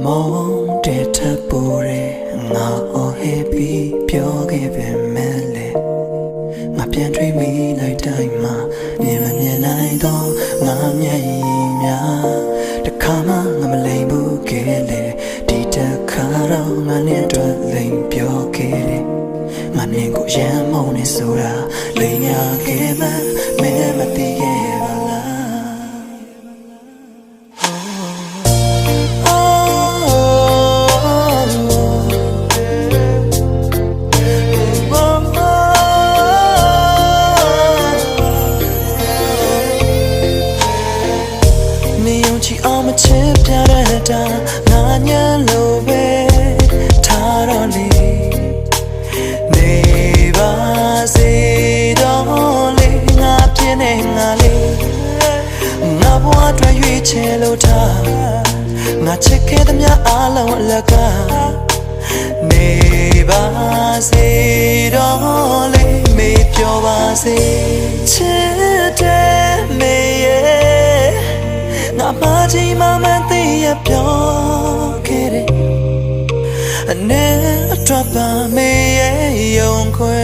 梦的他不认我happyပြောခဲ့ပေမဲ့လေငါပြန်တွေ့မိလိုက်တိုင်းမှာမြင်မမြင်နိုင်တော့ငါမျက်ရည်များတစ်ခါမှငါမလိမ်ဘူးခဲ့လေဒီတစ်ခါတော့ငါနဲ့တွေ့လိမ်ပြောခဲ့တယ်ငါမြင်ကိုရမ်းမုန်းနေဆိုတာလိမ်ရခဲ့မှမဲမသိခဲ့ပါလားအောင်မချစ်ပြရတာငါညံလို့ပဲထားတော့လေနေပါစေတော့လေငါပြင်းနေငါလေးငါဘဝအတွက်ရွေးချယ်လို့ထားငါချစ်ခဲ့သမျှအားလုံးအလကနေပါစေတော့လေမေးပြောပါစေချစ်တဲ့မေရဲ့ငါမကြီးမမသိရပြောခဲ့တယ်အနေအတွက်ပါမေရဲ့ယုံခွဲ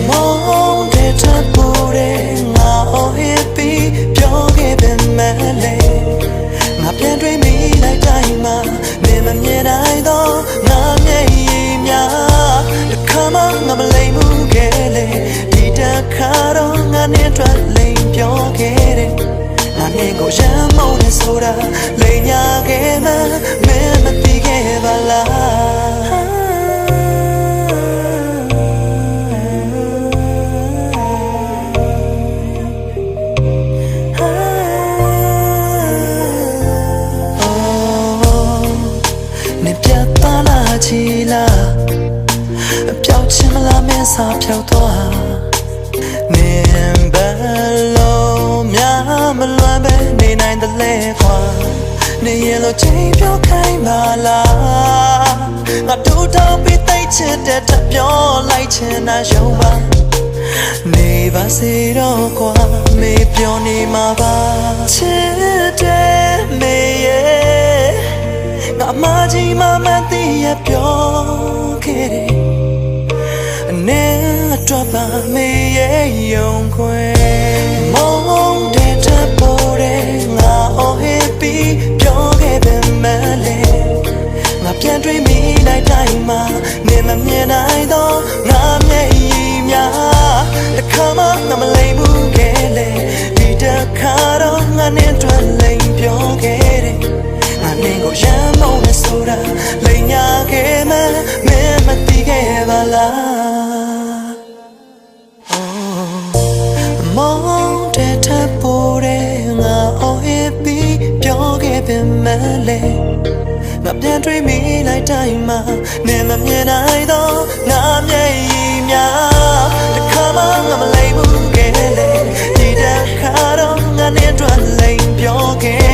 မောင်းတဲ့ထပ်ပူတဲ့ငါ happy ပြောခဲ့ပေမဲ့လေငါပြန်တွေ့မိလိုက်တိုင်းမှာမင်းမမြင်နိုင်တော့ငါမျက်ရည်များတစ်ခါမှငါမလိမ်ဘူးခဲ့လေဒီတစ်ခါတော့ငါနဲ့တွေ့လိမ်ပြောခဲ့တယ်ငါနဲ့ကိုရမ်းမုန်းနေဆိုတာလိမ်ညာခဲ့မှမင်းမသိခဲ့ပါလားနေပြတ်သားလာချီလားပျောက်ချင်မလားမင်းစာပျောက်သွားမင်းဘယ်လိုများမလွမ်းပဲနေနိုင်တယ်လေကွာနေရင်လို့ချိန်ပြောခိုင်းပါလားငါတို့တော့ပြီးသိချစ်တဲ့တပြောလိုက်ချင်တာရုံပါနေပါစေတော့ကွာမေပြောနေမှာပါချစ်တဲ့မေရဲ့ငါမကြီးမမသိရပြောခဲ့တယ်အနေအတွက်ပါမေရဲ့ယုံခွဲမုန်းတဲ့ထပ်ပေါ်တဲ့ငါ happy ပြောခဲ့ပေမဲ့လေငါပြန်တွေ့မိလိုက်တိုင်းမှာနေမမြင်နိုင်တော့ငါမျက်ရည်များတစ်ခါမှငါမလိမ်ဘူးခဲ့လေဒီတစ်ခါတော့ငါနဲ့တွေ့လိမ်ပြောခဲ့တယ်ငါနဲ့ကိုရမ်းမုန်းနေဆိုတာလိမ်ညာခဲ့မှမင်းမသိခဲ့ပါလားမောင်းတဲ့ထပ်ပေါ်တဲ့ငါ happy ပြောခဲ့ပေမဲ့လေငါပြန်တွေ့မိလိုက်တိုင်းမှာနေမမြင်နိုင်တော့ငါမျက်ရည်များတစ်ခါမှငါမလိမ်ဘူးခဲ့လေဒီတစ်ခါတော့ငါနဲ့တွေ့လိမ်ပြောခဲ့